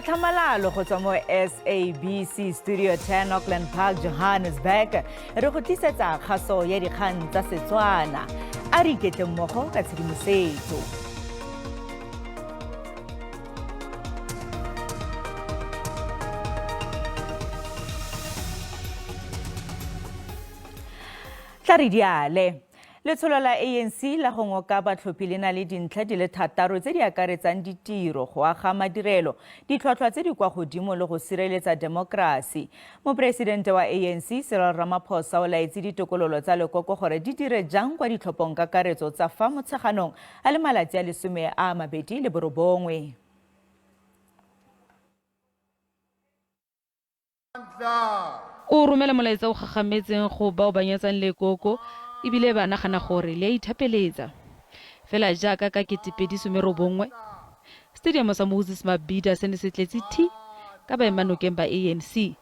Ka tlhamalalo go tswa mo SABC Studio 10 Auckland Park, Johannesburg, re go tlisetsa kgaso ya dikgang tsa Setswana. A re iketle mmogo ka tshedimosetso. Tla re diale. Letsholo la ANC la go ngoka batlhophi le na le dintlha di le 6 tse di akaretsang ditiro, go aga madirelo, ditlhotlhwa tse di kwa godimo le go sireletsa demokrasi. Moporesidente wa ANC Cyril Ramaphosa o laetse ditokololo tsa lekoko gore di dire jang kwa ditlhophong kakaretso tsa fa motsheganong a le malatsi a 29. O romela molaetsa o gagametseng go bao ba nyatsang lekoko ebile ba nagana gore le a ithapeletsa fela jaaka ka 2019 stadium sa Moses Mabhida se ne se tletse thi ka baemanokeng ba ANC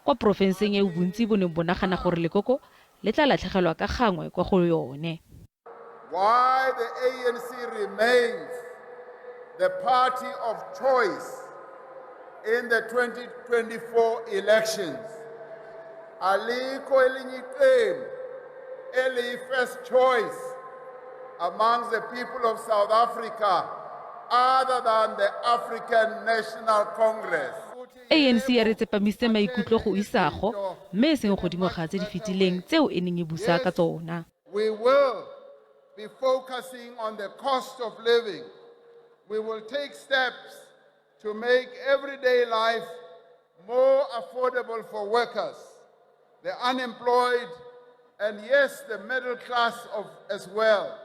kwa porofenseng e bontsi bo ne bo nagana gore lekoko le tla latlhegelwa ka gangwe kwa go yone. Why the ANC remains the party of choice in the 2024 elections. Aliko elinye iqembu first choice amongst the people of South Africa other than the African National Congress. ANC ya re tsepamise maikutlo go isago mme e seng godimo ga tse di fetileng tseo e neng e busa ka tsona. We will be focusing on the cost of living. We will take steps to make everyday life more affordable for workers, the unemployed, and yes, the middle class as well,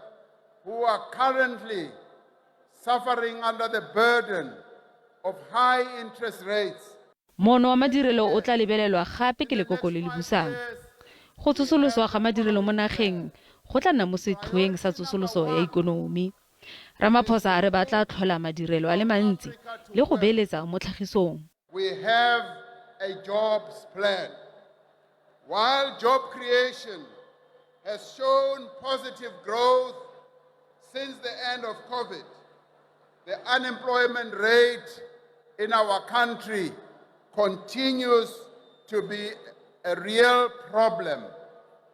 who are currently suffering under the burden of high interest rates. Mono wa madirelo o tla lebelelwa gape ke lekoko le le busang. Go tsosoloswa ga madirelo mo nageng go tla nna mo setlhoeng sa tsosoloso ya ikonomi. Ramaphosa a re ba tla tlhola madirelo a le mantsi le go beeletsa mo tlhagisong. We have a jobs plan. While job creation has shown positive growth since the end of COVID, the unemployment rate in our country continues to be a real problem,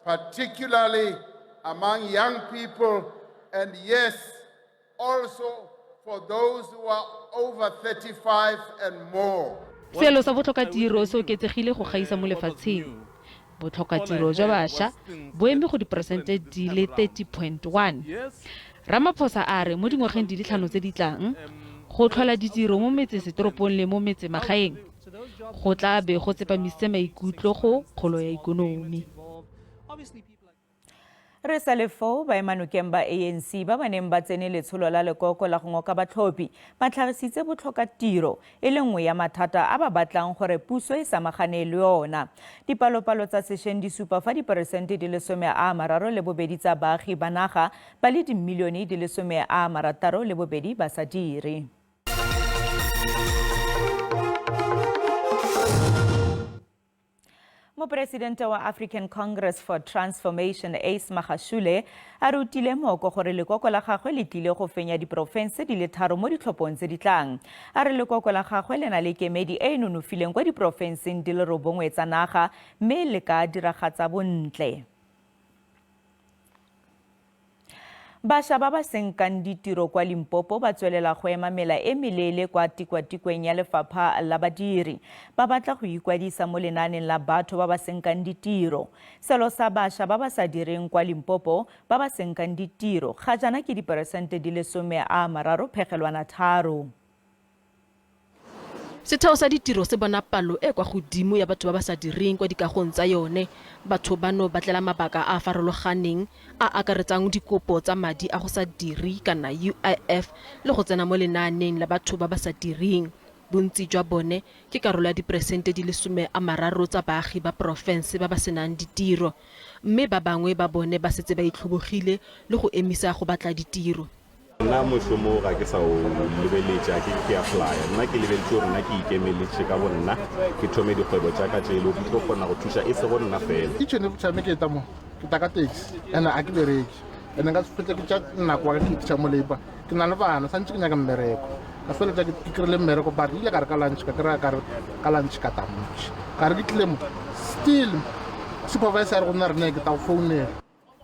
particularly among young people and yes, also for those who are over 35 and more. Seelo sa botlhokatiro se oketsegile go gaisa mo lefatsheng. Botlhokatiro jwa bašwa bo eme go diperesente di le 30.1. Ramaphosa a re mo dingwageng di le 5 tse di tlang go tlhola ditiro mo metsesetoropong le mo metsemagaeng go tla be go tsepamisitse maikutlo go kgolo ya ikonomi. Re sa le foo baemanokeng ba ANC ba ba neng ba tsene letsholo la lekoko la go ngoka batlhophi ba tlhagisitse botlhokatiro e le nngwe ya mathata a ba batlang gore puso e samagane le yona. Dipalopalo tsa sešweng di supa fa diperesente di le 32 tsa baagi ba naga ba le dimilione di le 62 ba sa dire. Moporesidente wa African Congress for Transformation Ace Magashule a rutile moko gore lekoko la gagwe le tlile go fenya diporofense di le 3 mo ditlhophong tse di tlang. A re lekoko la gagwe le na le kemedi e nonofileng kwa diporofenseng di le 9 tsa naga mme le ka diragatsa bontle. Bašwa ba ba senkang ditiro kwa Limpopo ba tswelela go ema mela e melele kwa tikwatikweng ya lefapha la badiri. Ba batla go ikwadisa mo lenaneng la batho ba ba senkang ditiro. Selo sa bašwa ba ba sa direng kwa Limpopo ba ba senkang ditiro ga jana ke diperesente di le 30.3. Setheo sa ditiro se bona palo e kwa godimo ya batho ba ba sa direng kwa dikagong tsa yone. Batho bano ba tlela mabaka a farologaneng a akaretsang dikopo tsa madi a go sa diri kana UIF le go tsena mo lenaneng la batho ba ba sa direng. Bontsi jwa bone ke karolo ya diperesente di le 30 tsa baagi ba porofense ba ba senang ditiro, mme ba bangwe ba bone ba setse ba itlhobogile le go emisa go batla ditiro. Nna mošomo ga ke sa o lebeletša ke apply nna ke lebeletse gore nna ke ikemeletše ka bonna ke thome dikgwebo tša ka tše e le go tlo kgona go thuša e se go nna fela ke tšhone botšhame ke eta mo ke taka taxi ene a ke bereke ene nka se fetse ke tša nako wa ka ke tša mo labor ke na le bana santse ke nyaka mmereko ka feleletsa ke kry-ile mmereko but ile ka re ka lunch ka kry-a ka lunch ka tamotse ka re ke tlile mo still supervisor go nna re ne ke ta go founela.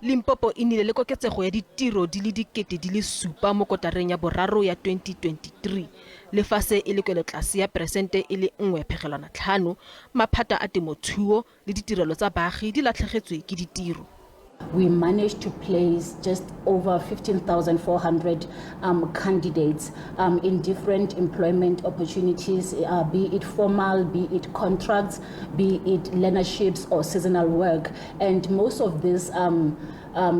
Limpopo e nnile le koketsego ya ditiro di le 7,000 mo kotareng ya boraro ya 2023 le fa se e le kwelotlase ya peresente e le 1.5 maphata a temothuo le ditirelo tsa baagi di latlhegetswe ke ditiro. We managed to place just over 15,400 candidates in different employment opportunities, be it formal, be it contracts, be it learnerships or seasonal work. And most of these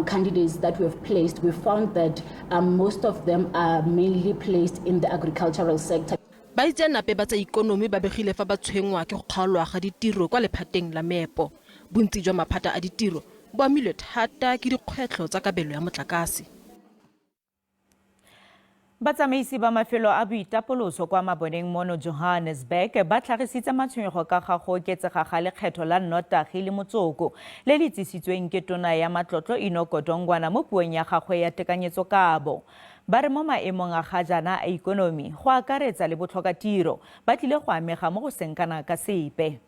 candidates that we have placed, we found that most of them are mainly placed in the agricultural sector. Baitseanape ba tsa ikonomi ba begile fa ba tshwengwa ke go kgaolwa ga ditiro kwa lephateng la meepo. Bontsi jwa maphata a ditiro bo amilwe thata ke dikgwetlho tsa kabelo ya motlakase. Batsamaisi ba mafelo a boitapoloso kwa maboneng mono Johannesburg ba tlhagisitse matshwenyego ka ga go oketsega ga lekgetho la nnotagi le motsoko le le tsisitsweng ke tona ya matlotlo Inoko Dongwana mo puong ya gagwe ya tekanyetsokabo. Ba re mo maemong a ga jaana a ikonomi go akaretsa le botlhokatiro ba tlile go amega mo go senkana ka sepe.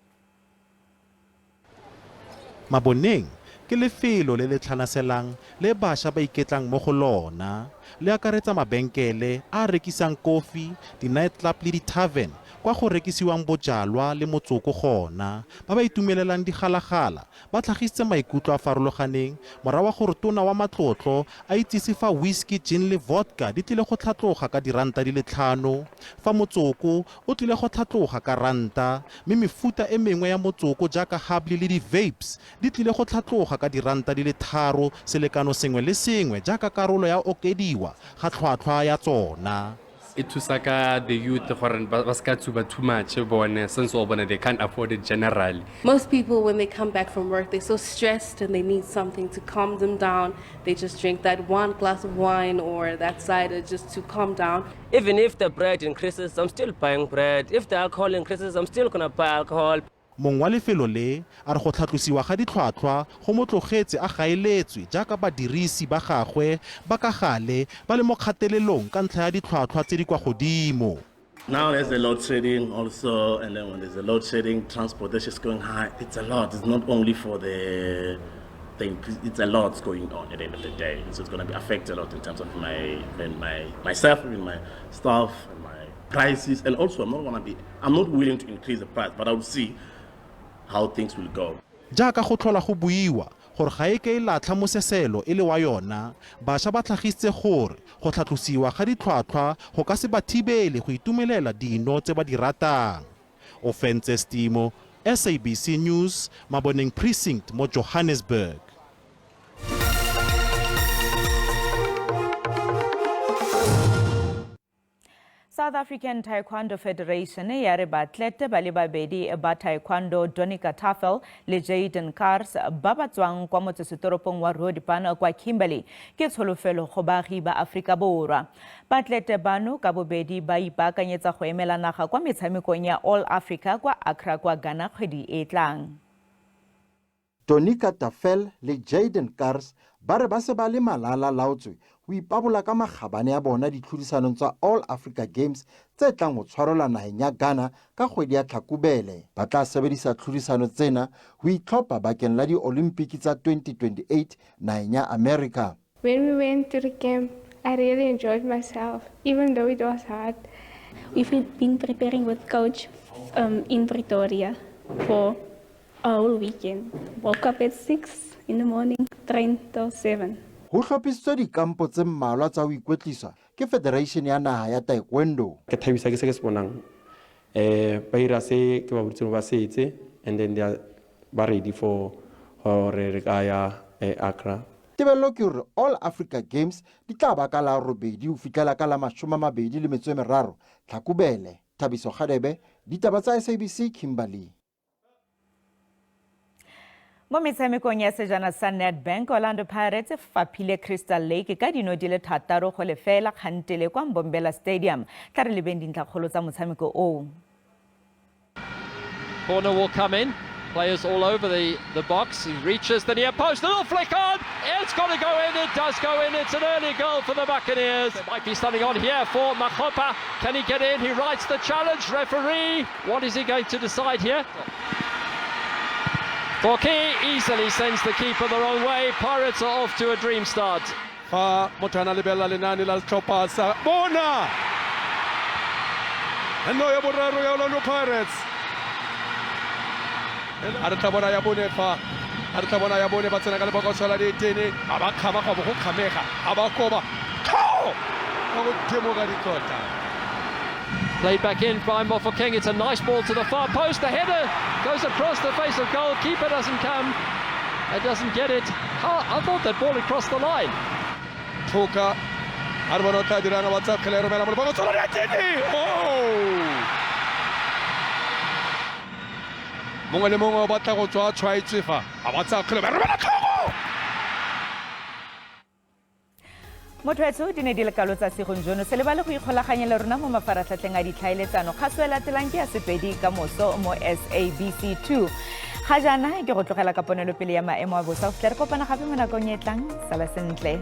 Maboneng ke lefelo le le tlhanaselang le bašwa ba iketlang mo go lona le akaretsa mabenkele a rekisang kofi, di-night club le di-tavern kwa go rekisiwang bojalwa le motsoko gona ba ba itumelelang digalagala ba tlhagisitse maikutlo a farologaneng morago wa gore tona wa matlotlo a itsise fa whisky, gin le vodka di tlile go tlhatloga ka diranta di le 5 fa motsoko o tlile go tlhatloga ka ranta mme mefuta e mengwe ya motsoko jaaka habli le di-vapes di tlile go tlhatloga ka diranta di le 3 selekano sengwe le sengwe jaaka karolo ya okediwa ga tlhwatlhwa ya tsona. It thusa ka the youth gore ba ska tsuba too much bone since they can't afford it generally. Most people when they come back from work they're so stressed and they need something to calm them down. They just drink that one glass of wine or that cider just to calm down. Even if the bread increases, I'm still buying bread. If the alcohol increases, I'm still going to buy alcohol. Mong wa lefelo le a re go tlhatlosiwa ga ditlhwatlhwa go motlogetse a gaeletswe jaaka badirisi ba gagwe ba ka gale ba le mo kgatelelong ka ntlha ya ditlhwatlhwa tse di kwa godimo. Now there's a load shedding also, and then when there's a load shedding, transportation is going high. It's a lot. It's not only for the it's a lot going on at the end of the day. So it's going to be affected a lot in terms of myself, even my staff, and my prices, and also I'm not willing to increase the price, but I will see how things will go. Jaaka go tlhola go buiwa gore ga e ke latlha moseselo e le wa yona bašwa ba tlhagisitse gore go tlhatlosiwa ga ditlhwatlhwa go ka se ba thibele go itumelela dino tse ba di ratang. Ofentse Stimo, SABC News, Maboneng Precinct mo Johannesburg. South African Taekwondo Federation ya re baatlete ba le babedi ba taekwondo Donika Tafel le Jaden Kars ba ba tswang kwa motsesetoropong wa Roodepaan kwa Kimberley ke tsholofelo go baagi ba Afrika Borwa. Baatlete bano ka bobedi ba ipaakanyetsa go emela naga kwa metshamekong ya All Africa kwa Accra kwa Ghana kgwedi e tlang. Donika Tafel le Jaden Kars ba re ba se ba le malala laotswe go ipabola ka magabane ya bona ditlhodisanong tsa All Africa Games tse tlang go tshwarola nageng ya Ghana ka kgwedi ya Tlhakubele. Ba tla sebedisa tlhodisano tsena go itlhopha bakeng la di-Olympic tsa 2028 nageng ya America. When we went to the camp, I really enjoyed myself, even though it was hard. We've been preparing with coach in Pretoria for a whole weekend. Woke up at 6 in the morning, trained till 7. Go tlhopisitswe dikampo tse mmalwa tsa go ikwetlisa ke Federation ya naga ya Taekwondo. Ke thabisa ke se ke se bonang ba ira se ke ba botseng ba setse and then they are ready for re ka ya Accra. Tebello ke gore All Africa Games di tla ba ka la 8 go fitlhela ka la 23 Tlhakubele. Thabiso Gadebe, Ditaba tsa SABC Kimberley. Mo metshamekong ya sejana sa Nedbank, Orlando Pirates fapile Crystal Lake ka dino di le 6 go lefela kgantele kwa Mbombela Stadium. Tla re lebeng dintlha kgolo tsa motshameko o. Corner will come in. Players all over the box. He reaches the near post. A little flick on. It's got to go in. It does go in. It's an early goal for the Buccaneers. There might be something on here for Makopa. Can he get in? He writes the challenge. Referee, what is he going to decide here? Forkey easily sends the keeper the wrong way. Pirates are off to a dream start. Fa motana libella lenane la tlhopha sa bona. Eno ya boraro ya Orlando Pirates. Arithabona ya bone fa. Arithabona ya bone ba tsena ka lebaka sola di tene. Aba khama go go khamega. Aba koba. Go temo ga dikota. Played back in by Mofokeng. It's a nice ball to the far post. The header goes across the face of goal. Keeper doesn't come. It doesn't get it. I thought that ball had crossed the line. Toka. Arvano Tadirana WhatsApp Calero Mela Bogo Solatini. Oh! Mongole Mongo Batago to try Chifa. WhatsApp Calero Togo. Motho di ne di le kalo tsa segonjono se le ba le go ikgolaganya le rona mo mafaratlhatlheng a ditlhaeletsano kgaso e latelang ke ya Sepedi ka moso mo SABC 2 ga jaana ke go tlogela ka ponelopele ya maemo a bosa go tla re kopana gape mo nakong e tlang sala sentle.